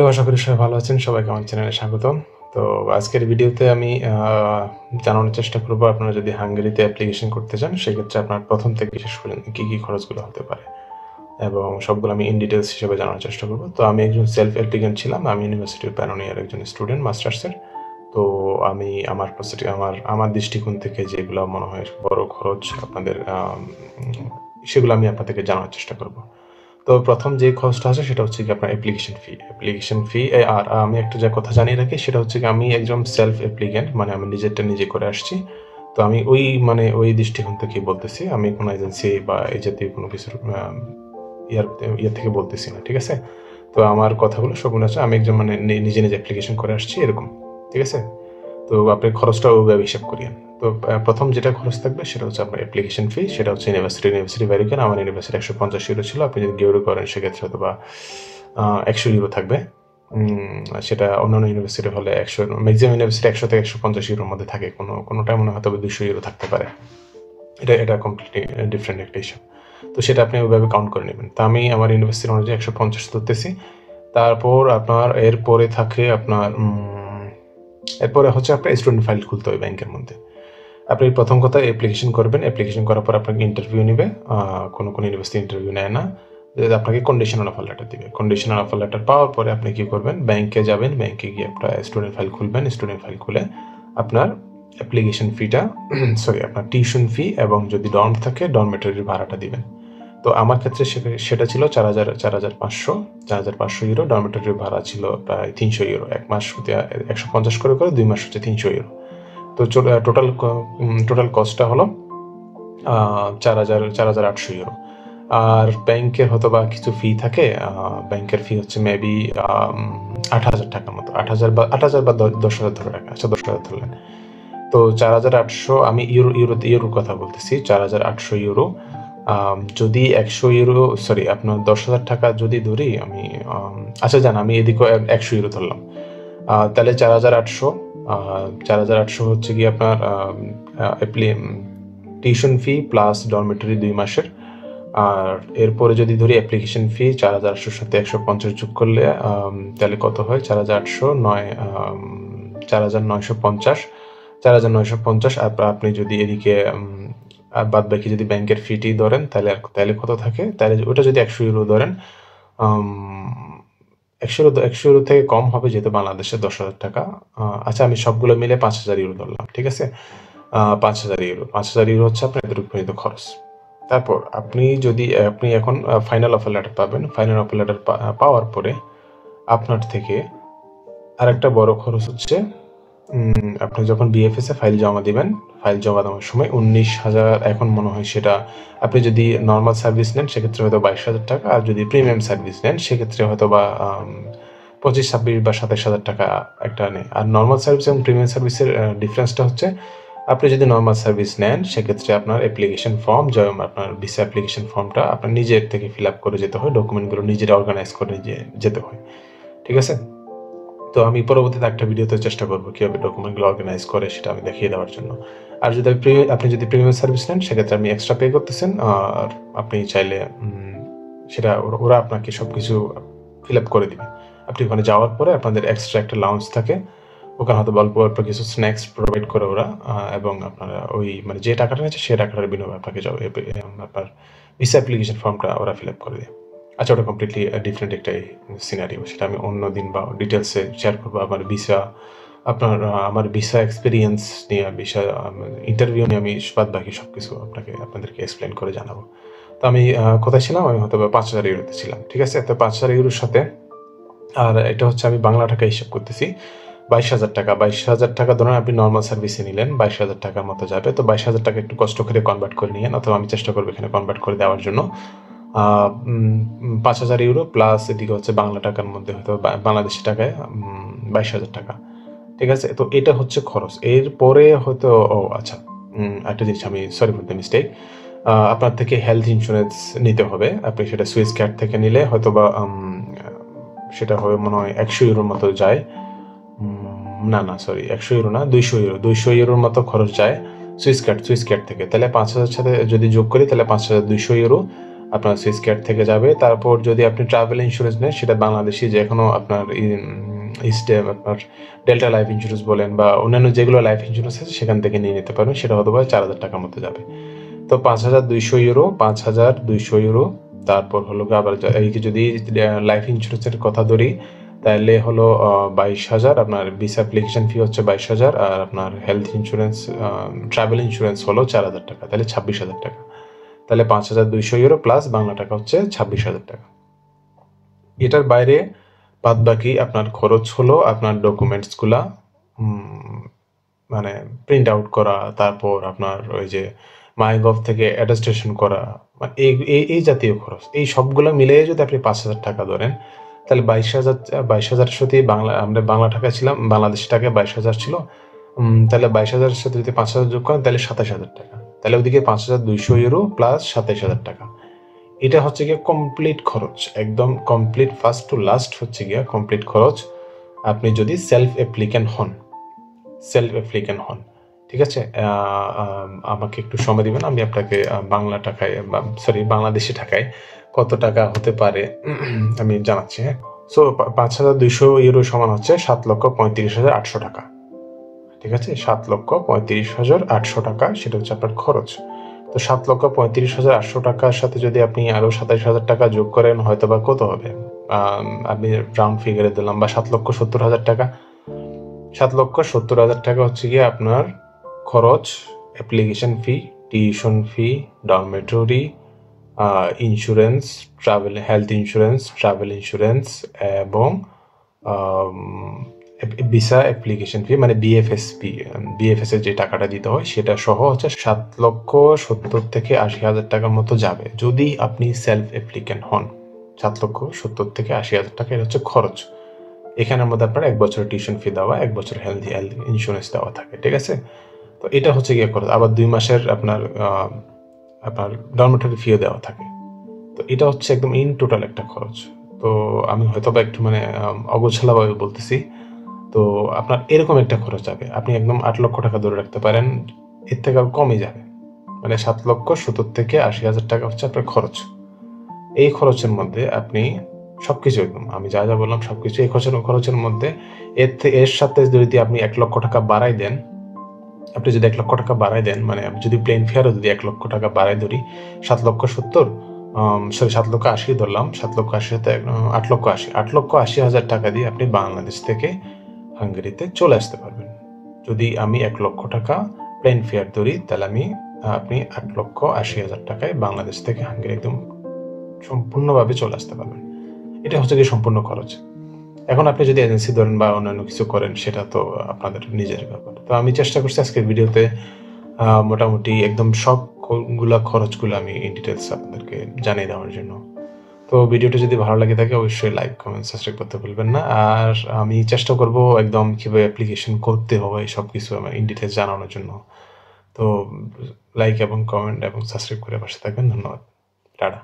Hello, আশা করি সবাই ভালো আছেন। সবাইকে আমার চ্যানেলে স্বাগতম। তো আজকের ভিডিওতে আমি জানানোর চেষ্টা করব, আপনারা যদি হাঙ্গেরিতে অ্যাপ্লিকেশন করতে চান সেক্ষেত্রে আপনার প্রথম থেকে শেষ পর্যন্ত কী খরচগুলো হতে পারে এবং সবগুলো আমি ইন ডিটেলস হিসেবে জানানোর চেষ্টা করব। তো আমি একজন সেলফ অ্যাপ্লিকেন্ট ছিলাম। আমি ইউনিভার্সিটি অফ প্যানোনিয়ার একজন স্টুডেন্ট মাস্টার্সের। তো আমি আমার দৃষ্টিকোণ থেকে যেগুলো মনে হয় বড় খরচ আপনাদের, সেগুলো আমি আপনাদেরকে জানানোর চেষ্টা করব। তো প্রথম যে খরচটা আছে সেটা হচ্ছে কি আপনার অ্যাপ্লিকেশন ফি। আর আমি একটা যে কথা জানিয়ে রাখি সেটা হচ্ছে কি, আমি একজন সেলফ অ্যাপ্লিকেন্ট, মানে আমি নিজেরটা নিজে করে আসছি। তো আমি ওই দৃষ্টিকোণ থেকে বলতেছি, আমি কোনো এজেন্সি বা এই জাতীয় কোনো কিছুর ইয়ার থেকে বলতেছি না, ঠিক আছে? তো আমার কথাগুলো সবগুলো আছে, আমি একজন মানে নিজে অ্যাপ্লিকেশন করে আসছি এরকম, ঠিক আছে? তো আপনি খরচটা ওইভাবে হিসাব করিয়েন। তো প্রথম যেটা খরচ থাকবে সেটা হচ্ছে আপনার অ্যাপ্লিকেশন ফি। সেটা হচ্ছে ইউনিভার্সিটি ভ্যারি করে। আমার ইউনিভার্সিটি 150 ইউরো ছিল। আপনি যদি ইউরো করেন সেক্ষেত্রে হয়তো বা 100 ইউরো থাকবে। সেটা অন্যান্য ইউনিভার্সিটি হলে 100, ম্যাক্সিমাম ইউনিভার্সিটি 100 থেকে 150 ইউরোর মধ্যে থাকে। কোনোটাই মনে হয় হয়তো 200 ইউরো থাকতে পারে। এটা কমপ্লিটলি ডিফারেন্ট একটা হিসাব। তো সেটা আপনি ওইভাবে কাউন্ট করে নেবেন। তা আমি আমার ইউনিভার্সিটি অনুযায়ী 150 ধরতেছি। তারপর আপনার এরপরে থাকে আপনার এরপরে হচ্ছে আপনার স্টুডেন্ট ফাইল খুলতে হবে ব্যাংকের মধ্যে। আপনি প্রথম কথা অ্যাপ্লিকেশন করবেন। অ্যাপ্লিকেশন করার পর আপনাকে ইন্টারভিউ নেবে। কোনো ইউনিভার্সিটি ইন্টারভিউ নেয় না, আপনাকে কন্ডিশনাল অফার লেটার দিবে। কন্ডিশনাল অফার লেটার পাওয়ার পরে আপনি কি করবেন, ব্যাংকে যাবেন। ব্যাংকে গিয়ে আপনার স্টুডেন্ট ফাইল খুলবেন। স্টুডেন্ট ফাইল খুলে আপনার অ্যাপ্লিকেশন ফিটা আপনার টিউশন ফি এবং যদি ডর্ম থাকে ডরমেটরির ভাড়াটা দিবেন। তো আমার ক্ষেত্রে সেটা ছিল 4,500 ইউরো। ডরমেটরির ভাড়া ছিল প্রায় 300 ইউরো। এক মাস 150 করে 2 মাস হচ্ছে 300 ইউরো। তো টোটাল কস্টটা হলো 4,800 ইউরো। আর ব্যাংকের হয়তো বা কিছু ফি থাকে। ব্যাংকের ফি হচ্ছে মেবি 8,000 টাকার মতো। 8,000 বা 10,000 ধরে রাখা। আচ্ছা, 10,000 ধরলেন। তো 4,800, আমি ইউরোর কথা বলতেছি। 4,800 ইউরো। যদি 100 ইউরো, সরি আপনার 10,000 টাকা যদি ধরি আমি, আচ্ছা জান, আমি এদিকে 100 ইউরো ধরলাম। তাহলে 4,800 হচ্ছে কি আপনার টিউশন ফি প্লাস ডরমেটরি 2 মাসের। আর এরপরে যদি ধরি অ্যাপ্লিকেশন ফি 4,800 সাথে 150 যোগ করলে তাহলে কত হয়? 4,800 4,950। আপনি যদি এদিকে আর বাদ বাকি যদি ব্যাংকের ফিটি ধরেন তাহলে কত থাকে? তাহলে ওটা যদি 100 ইউরো ধরেন, 100 ইউরো থেকে কম হবে যেহেতু বাংলাদেশে 10,000 টাকা। আচ্ছা, আমি সবগুলো মিলে 5,000 ইউরো ধরলাম, ঠিক আছে? 5,000 ইউরো হচ্ছে আপনার এদের খরচ। তারপর আপনি এখন ফাইনাল অফার লেটার পাবেন। ফাইনাল অফার লেটার পাওয়ার পরে আপনার থেকে আরেকটা বড় খরচ হচ্ছে, আপনি যখন বিএফএস এ ফাইল জমা দিবেন, ফাইল জমা দেওয়ার সময় 19,000, এখন মনে হয় সেটা, আপনি যদি নর্মাল সার্ভিস নেন সেক্ষেত্রে হয়তো 22,000 টাকা, আর যদি প্রিমিয়াম সার্ভিস নেন সেক্ষেত্রে হয়তো বা 25, 26 বা 27,000 টাকা একটা নেয়। আর নর্মাল সার্ভিস এবং প্রিমিয়াম সার্ভিসের ডিফারেন্সটা হচ্ছে, আপনি যদি নর্মাল সার্ভিস নেন সেক্ষেত্রে আপনার অ্যাপ্লিকেশন ফর্ম, আপনার ভিসা অ্যাপ্লিকেশন ফর্মটা আপনার নিজের থেকে ফিল আপ করে যেতে হয়, ডকুমেন্টগুলো নিজের অর্গানাইজ করে যেতে হয়, ঠিক আছে? তো আমি পরবর্তীতে একটা ভিডিওতে চেষ্টা করবো কীভাবে ডকুমেন্টগুলো অর্গানাইজ করে সেটা আমি দেখিয়ে দেওয়ার জন্য। আর যদি আপনি যদি প্রিমিয়াম সার্ভিস নেন সেক্ষেত্রে আপনি এক্সট্রা পে করতেছেন। আর আপনি চাইলে সেটা ওরা আপনাকে সব কিছু ফিল আপ করে দিবে। আপনি ওখানে যাওয়ার পরে আপনাদের এক্সট্রা একটা লাউঞ্জ থাকে, ওখানে হয়তো অল্প কিছু স্ন্যাক্স প্রোভাইড করে ওরা, এবং আপনারা ওই মানে যে টাকাটা নিচ্ছে সেই টাকাটার বিনিময়ে আপনাকে আপনার ভিসা অ্যাপ্লিকেশন ফর্মটা ওরা ফিল আপ করে দেয়। আচ্ছা, ওটা কমপ্লিটলি ডিফারেন্ট একটা সিনারিও, সেটা আমি অন্য দিন বা ডিটেলসে শেয়ার করবো। আমার ভিসা এক্সপিরিয়েন্স নিয়ে, ভিসা ইন্টারভিউ নিয়ে আমি বাকি সব কিছু আপনাদেরকে এক্সপ্লেন করে জানাবো। তো আমি কোথায় ছিলাম? আমি হয়তো 5,000 ইউরোতে ছিলাম, ঠিক আছে? তো 5,000 ইউরোর সাথে, আর এটা হচ্ছে আমি বাংলা টাকা হিসাব করতেছি, 22,000 টাকা। 22,000 টাকা ধরুন আপনি নর্মাল সার্ভিসে নিলেন, 22,000 টাকার মতো যাবে। তো 22,000 টাকা একটু কষ্ট করে কনভার্ট করে নিয়েন, অথবা আমি চেষ্টা করবো এখানে কনভার্ট করে দেওয়ার জন্য। 5,000 ইউরো প্লাস এদিকে হচ্ছে বাংলা টাকার মধ্যে হয়তো বাংলাদেশি টাকায় 22,000 টাকা, ঠিক আছে? তো এটা হচ্ছে খরচ। এরপরে হয়তো আচ্ছা, একটা জিনিস, আমি সরি ফর দ্য মিস্টেক, আপনার থেকে হেলথ ইন্স্যুরেন্স নিতে হবে। আপনি সেটা সুইস ক্যাট থেকে নিলে হয়তো বা সেটা হবে মনে হয় 100 ইউরোর মতো যায়। না সরি, 100 ইউরো না, 200 ইউরোর মতো খরচ যায় সুইস ক্যাট থেকে। তাহলে 5,000 সাথে যদি যোগ করি তাহলে 5,200 ইউরো। আপনার সুইস কেয়ার থেকে যাবে। তারপর যদি আপনি ট্রাভেল ইন্স্যুরেন্স নেন, সেটা বাংলাদেশি যে কোনো আপনার আপনার ডেল্টা লাইফ ইন্স্যুরেন্স বলেন বা অন্যান্য যেগুলো লাইফ ইন্স্যুরেন্স আছে সেখান থেকে নিয়ে নিতে পারবেন। সেটা হয়তো 4,000 টাকার মধ্যে যাবে। তো 5,200 ইউরো, 5,200 ইউরো। তারপর হলো আবার এই যদি লাইফ ইন্স্যুরেন্সের কথা ধরি, তাহলে হলো 22,000। আপনার ভিসা অ্যাপ্লিকেশন ফি হচ্ছে 22,000, আর আপনার হেলথ ইন্স্যুরেন্স, ট্রাভেল ইন্স্যুরেন্স হলো 4,000 টাকা, তাহলে 26,000 টাকা। তাহলে 5,200 ইউরো প্লাস বাংলা টাকা হচ্ছে 26,000 টাকা। এটার বাইরে বাদ বাকি আপনার খরচ হলো আপনার ডকুমেন্টসগুলা মানে প্রিন্ট আউট করা, তারপর আপনার ওই যে মাইগভ থেকে অ্যাটাস্টেশন করা, মানে এই জাতীয় খরচ, এই সবগুলো মিলিয়ে যদি আপনি 5,000 টাকা ধরেন, তাহলে 22,000 সাথে আমরা বাংলা টাকা ছিলাম, বাংলাদেশি টাকা 22,000 ছিল। তাহলে 22,000 সাথে যদি 5,000 যোগ করেন তাহলে 27,000 টাকা। তাহলে ওদিকে 5,200 ইউরো প্লাস 27,000 টাকা। এটা হচ্ছে গিয়ে কমপ্লিট খরচ, একদম কমপ্লিট ফার্স্ট টু লাস্ট হচ্ছে গিয়ে কমপ্লিট খরচ, আপনি যদি সেলফ অ্যাপ্লিক্যান্ট হন। ঠিক আছে, আমাকে একটু সময় দিবেন, আমি আপনাকে বাংলাদেশি টাকায় কত টাকা হতে পারে আমি জানাচ্ছি। হ্যাঁ, সো 5,200 ইউরো সমান হচ্ছে 7,35,800 টাকা। ঠিক আছে, 7,35,800 টাকা, সেটা হচ্ছে আপনার খরচ। তো 7,35,800 টাকার সাথে যদি আপনি আরো 27,000 টাকা যোগ করেন, হয়তো বা কত হবে, আমি রাউন্ড ফিগারে দিলাম, বা 7,70,000 টাকা। 7,70,000 টাকা হচ্ছে গিয়ে আপনার খরচ, application fee, tuition fee, dormitory, insurance, health insurance, travel insurance এবং ভিসা অ্যাপ্লিকেশন ফি, মানে বিএফএস এর যে টাকাটা দিতে হয় সেটা সহ হচ্ছে 7,70,000 থেকে 80,000 টাকার মতো যাবে যদি আপনি সেলফ অ্যাপ্লিক্যান্ট হন। 7,70,000 থেকে 80,000 টাকা, এটা হচ্ছে খরচ। এখানের মধ্যে আপনার 1 বছরের টিউশন ফি দেওয়া, 1 বছর হেলথ ইন্স্যুরেন্স দেওয়া থাকে। ঠিক আছে, তো এটা হচ্ছে গিয়ে খরচ। আবার 2 মাসের আপনার ডরমেটরি ফিও দেওয়া থাকে। তো এটা হচ্ছে একদম ইন টোটাল একটা খরচ। তো আমি হয়তো বা একটু মানে অগোছালাভাবে বলতেছি। তো আপনার এরকম একটা খরচ যাবে, আপনি একদম 8 লক্ষ টাকা ধরে রাখতে পারেন, এর থেকে আর কমই যাবে। মানে 7,70,000 থেকে 80,000 টাকা হচ্ছে আপনার খরচ। এই খরচের মধ্যে আপনি সবকিছু, একদম আমি যা যা বললাম সবকিছু এই খরচের মধ্যে এর সাথে যদি আপনি 1 লক্ষ টাকা বাড়াই দেন, মানে যদি প্লেন ফেয়ারও যদি 1 লক্ষ টাকা বাড়াই ধরি, 7,80,000 ধরলাম, 7,80,000 সাথে 8,80,000 টাকা দিয়ে আপনি বাংলাদেশ থেকে হাঙ্গেরিতে চলে আসতে পারবেন। যদি আমি 1 লক্ষ টাকা প্লেন ফেয়ার ধরি, তাহলে আপনি 8,80,000 টাকায় বাংলাদেশ থেকে হাঙ্গেরি একদম সম্পূর্ণভাবে চলে আসতে পারবেন। এটা হচ্ছে কি সম্পূর্ণ খরচ। এখন আপনি যদি এজেন্সি ধরেন বা অন্যান্য কিছু করেন, সেটা তো আপনাদের নিজের ব্যাপার। তো আমি চেষ্টা করছি আজকের ভিডিওতে মোটামুটি একদম সবগুলা খরচগুলো আমি ইন ডিটেলস আপনাদেরকে জানিয়ে দেওয়ার জন্য। তো ভিডিওটা যদি ভালো লাগে থাকে অবশ্যই লাইক, কমেন্ট, সাবস্ক্রাইব করতে ভুলবেন না। আর আমি চেষ্টা করব একদম কিভাবে অ্যাপ্লিকেশন করতে হবে সব কিছু আমার ইন ডিটেলস জানানোর জন্য। তো লাইক এবং কমেন্ট এবং সাবস্ক্রাইব করে পাশে থাকবেন। ধন্যবাদ। টাটা।